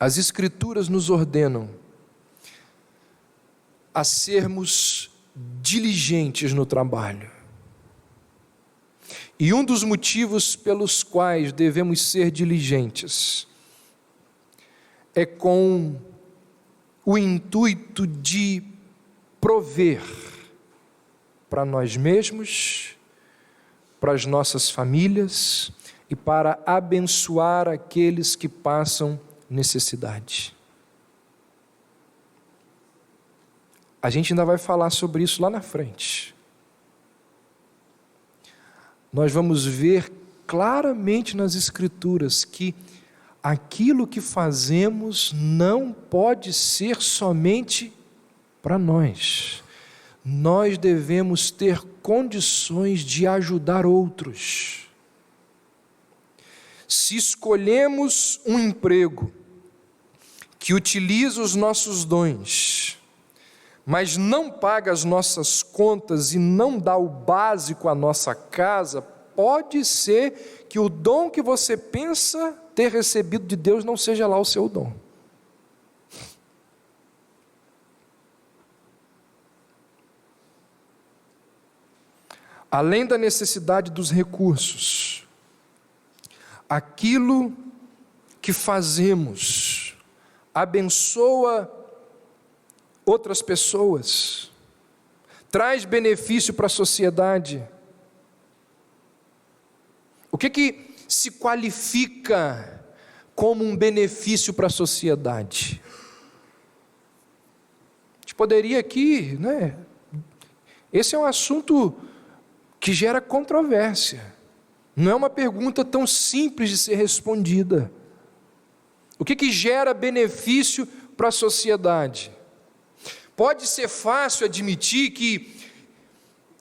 S1: As Escrituras nos ordenam a sermos diligentes no trabalho. E um dos motivos pelos quais devemos ser diligentes é com o intuito de prover para nós mesmos, para as nossas famílias e para abençoar aqueles que passam necessidade. A gente ainda vai falar sobre isso lá na frente. Nós vamos ver claramente nas Escrituras que aquilo que fazemos não pode ser somente para nós. Nós devemos ter condições de ajudar outros. Se escolhemos um emprego que utiliza os nossos dons, mas não paga as nossas contas e não dá o básico à nossa casa, pode ser que o dom que você pensa ter recebido de Deus não seja lá o seu dom. Além da necessidade dos recursos, aquilo que fazemos abençoa outras pessoas, traz benefício para a sociedade. O que se qualifica como um benefício para a sociedade? A gente poderia aqui, esse é um assunto que gera controvérsia. Não é uma pergunta tão simples de ser respondida. O que gera benefício para a sociedade? Pode ser fácil admitir que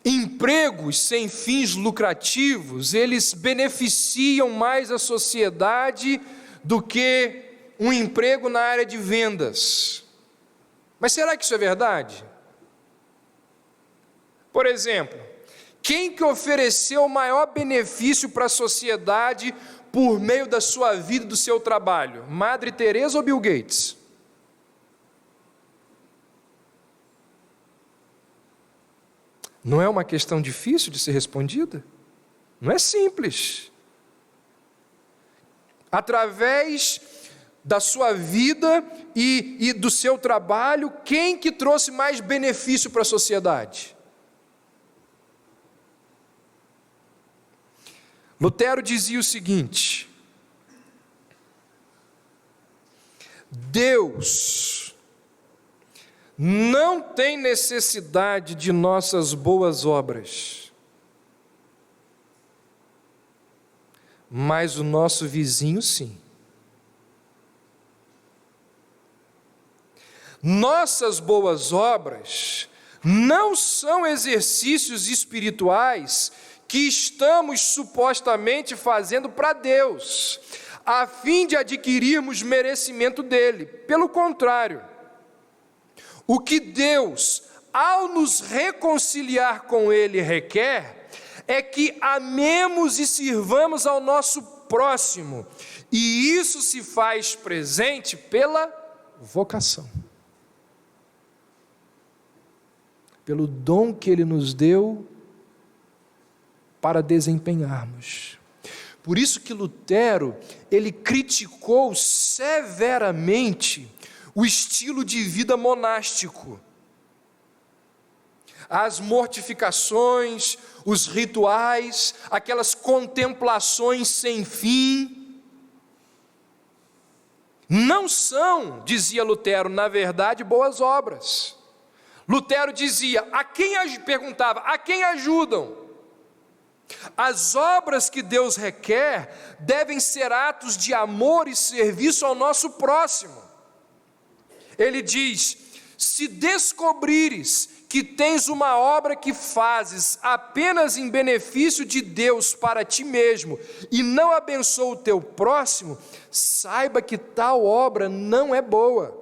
S1: empregos sem fins lucrativos, eles beneficiam mais a sociedade do que um emprego na área de vendas. Mas será que isso é verdade? Por exemplo, quem que ofereceu o maior benefício para a sociedade por meio da sua vida e do seu trabalho? Madre Teresa ou Bill Gates? Não é uma questão difícil de ser respondida? Não é simples. Através da sua vida e do seu trabalho, quem que trouxe mais benefício para a sociedade? Lutero dizia o seguinte: Deus não tem necessidade de nossas boas obras, mas o nosso vizinho sim. Nossas boas obras não são exercícios espirituais que estamos supostamente fazendo para Deus, a fim de adquirirmos merecimento dele. Pelo contrário, o que Deus, ao nos reconciliar com ele, requer é que amemos e sirvamos ao nosso próximo, e isso se faz presente pela vocação, pelo dom que ele nos deu para desempenharmos. Por isso que Lutero, ele criticou severamente o estilo de vida monástico, as mortificações, os rituais, aquelas contemplações sem fim. Não são, dizia Lutero, na verdade, boas obras. Lutero dizia, perguntava, a quem ajudam? As obras que Deus requer devem ser atos de amor e serviço ao nosso próximo. Ele diz, se descobrires que tens uma obra que fazes apenas em benefício de Deus para ti mesmo e não abençoa o teu próximo, saiba que tal obra não é boa.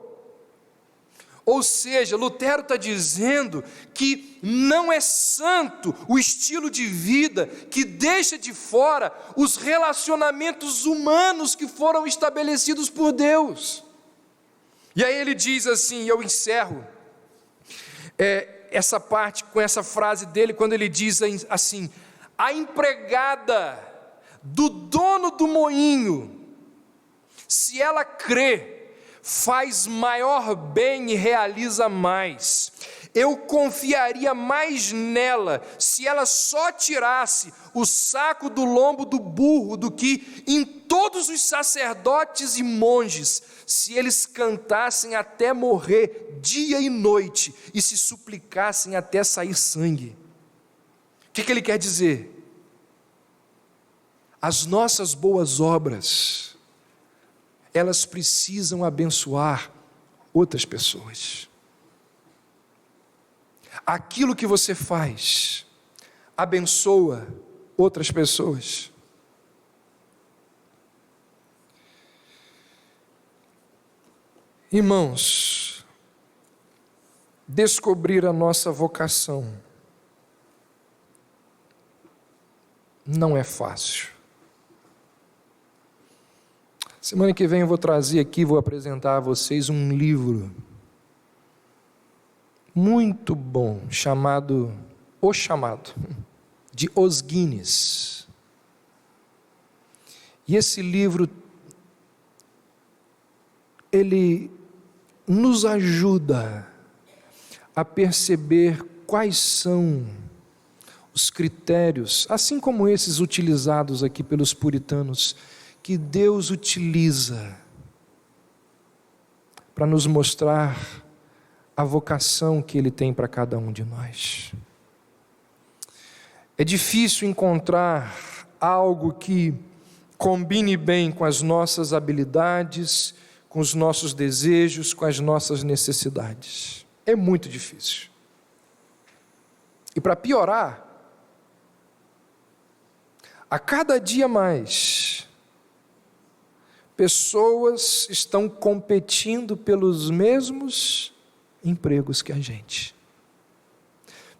S1: Ou seja, Lutero está dizendo que não é santo o estilo de vida que deixa de fora os relacionamentos humanos que foram estabelecidos por Deus. E aí ele diz assim, eu encerro essa parte com essa frase dele, quando ele diz assim, a empregada do dono do moinho, se ela crê, faz maior bem e realiza mais. Eu confiaria mais nela se ela só tirasse o saco do lombo do burro do que em todos os sacerdotes e monges, se eles cantassem até morrer dia e noite e se suplicassem até sair sangue. O que ele quer dizer? As nossas boas obras, elas precisam abençoar outras pessoas. Aquilo que você faz abençoa outras pessoas. Irmãos, descobrir a nossa vocação não é fácil. Semana que vem eu vou trazer aqui, vou apresentar a vocês um livro muito bom, chamado O Chamado, de Os Guinness. E esse livro, ele nos ajuda a perceber quais são os critérios, assim como esses utilizados aqui pelos puritanos, que Deus utiliza para nos mostrar a vocação que Ele tem para cada um de nós. É difícil encontrar algo que combine bem com as nossas habilidades, com os nossos desejos, com as nossas necessidades. É muito difícil. E para piorar, a cada dia mais, pessoas estão competindo pelos mesmos empregos que a gente.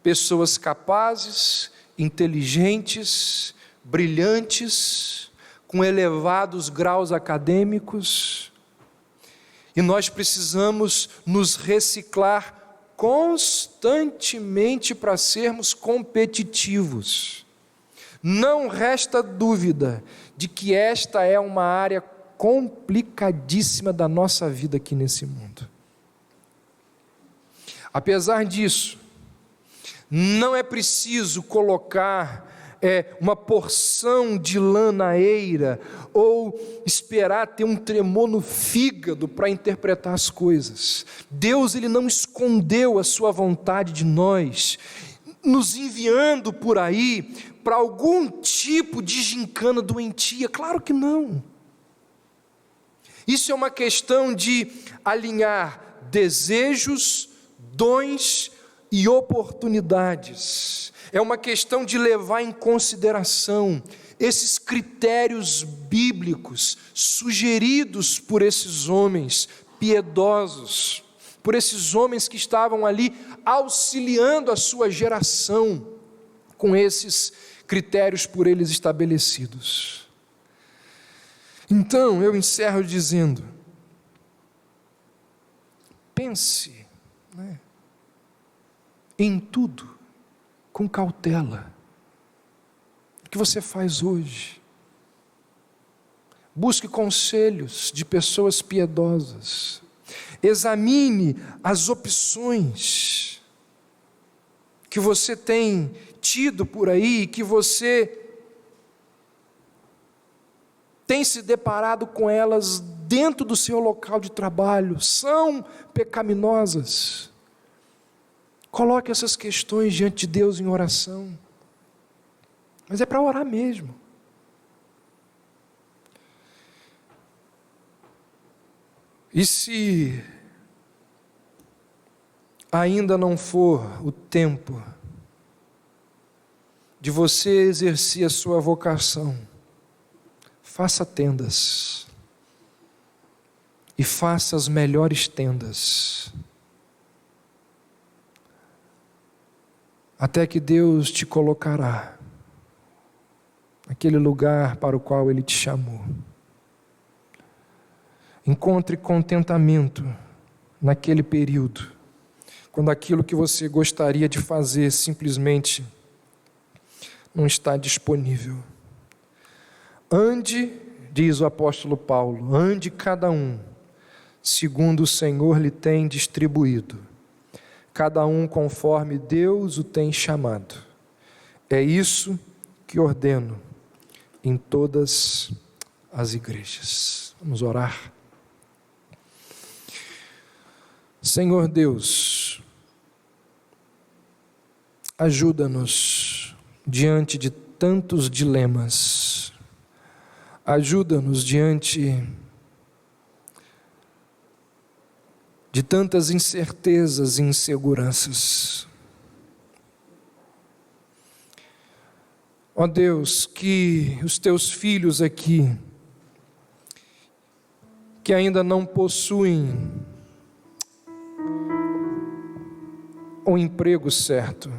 S1: Pessoas capazes, inteligentes, brilhantes, com elevados graus acadêmicos, e nós precisamos nos reciclar constantemente para sermos competitivos. Não resta dúvida de que esta é uma área complicadíssima da nossa vida aqui nesse mundo. Apesar disso, não é preciso colocar uma porção de lã na eira ou esperar ter um tremor no fígado para interpretar as coisas. Deus, Ele não escondeu a sua vontade de nós, nos enviando por aí para algum tipo de gincana doentia. Claro que não. Isso é uma questão de alinhar desejos, dons e oportunidades. É uma questão de levar em consideração esses critérios bíblicos sugeridos por esses homens piedosos, por esses homens que estavam ali auxiliando a sua geração com esses critérios por eles estabelecidos. Então, eu encerro dizendo, pense, em tudo com cautela. O que você faz hoje? Busque conselhos de pessoas piedosas. Examine as opções que você tem tido por aí, que você tem se deparado com elas dentro do seu local de trabalho. São pecaminosas. Coloque essas questões diante de Deus em oração. Mas é para orar mesmo. E se ainda não for o tempo de você exercer a sua vocação, faça tendas. E faça as melhores tendas. Até que Deus te colocará naquele lugar para o qual Ele te chamou. Encontre contentamento naquele período, quando aquilo que você gostaria de fazer simplesmente não está disponível. Ande, diz o apóstolo Paulo, ande cada um, segundo o Senhor lhe tem distribuído, cada um conforme Deus o tem chamado. É isso que ordeno em todas as igrejas. Vamos orar. Senhor Deus, ajuda-nos diante de tantos dilemas, ajuda-nos diante de tantas incertezas e inseguranças. Ó Deus, que os teus filhos aqui, que ainda não possuem o emprego certo,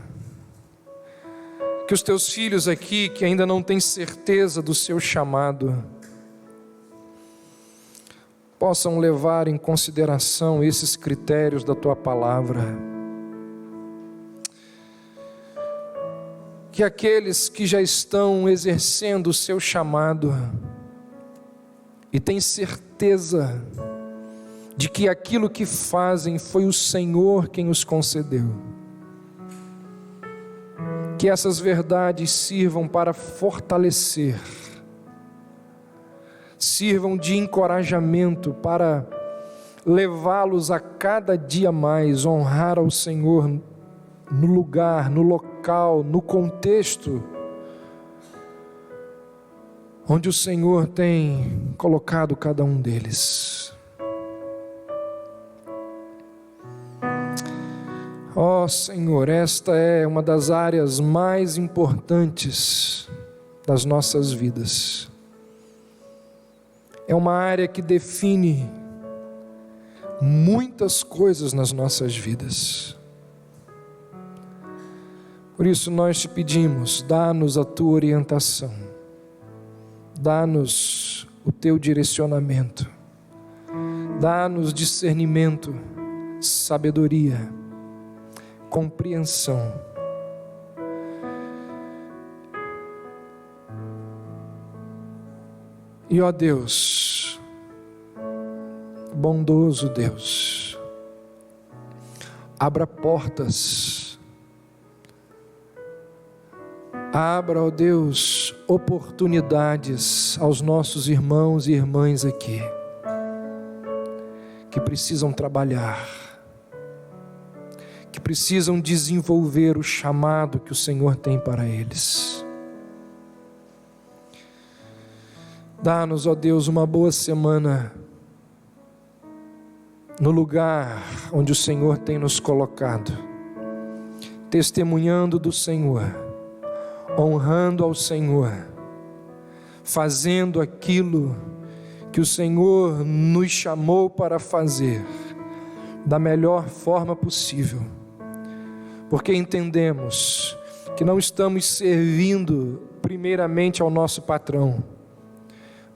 S1: que os teus filhos aqui, que ainda não têm certeza do seu chamado, possam levar em consideração esses critérios da tua palavra. Que aqueles que já estão exercendo o seu chamado e têm certeza de que aquilo que fazem foi o Senhor quem os concedeu. Que essas verdades sirvam para fortalecer, sirvam de encorajamento para levá-los a cada dia mais honrar ao Senhor no lugar, no local, no contexto onde o Senhor tem colocado cada um deles. Ó Senhor, esta é uma das áreas mais importantes das nossas vidas. É uma área que define muitas coisas nas nossas vidas. Por isso nós te pedimos, dá-nos a tua orientação, dá-nos o teu direcionamento, dá-nos discernimento, sabedoria, compreensão. E ó Deus, bondoso Deus, abra portas, abra, ó Deus, oportunidades aos nossos irmãos e irmãs aqui, que precisam trabalhar, que precisam desenvolver o chamado que o Senhor tem para eles. Dá-nos, ó Deus, uma boa semana no lugar onde o Senhor tem nos colocado, testemunhando do Senhor, honrando ao Senhor, fazendo aquilo que o Senhor nos chamou para fazer da melhor forma possível, porque entendemos que não estamos servindo primeiramente ao nosso patrão,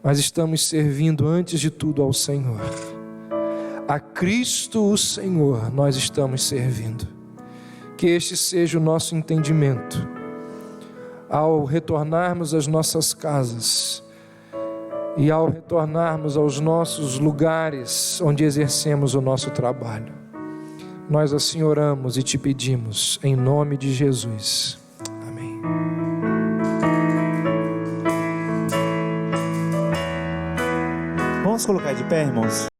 S1: mas estamos servindo antes de tudo ao Senhor. A Cristo o Senhor nós estamos servindo. Que este seja o nosso entendimento ao retornarmos às nossas casas e ao retornarmos aos nossos lugares onde exercemos o nosso trabalho. Nós assim oramos e te pedimos em nome de Jesus. Amém.
S2: Vamos colocar de pé, irmãos?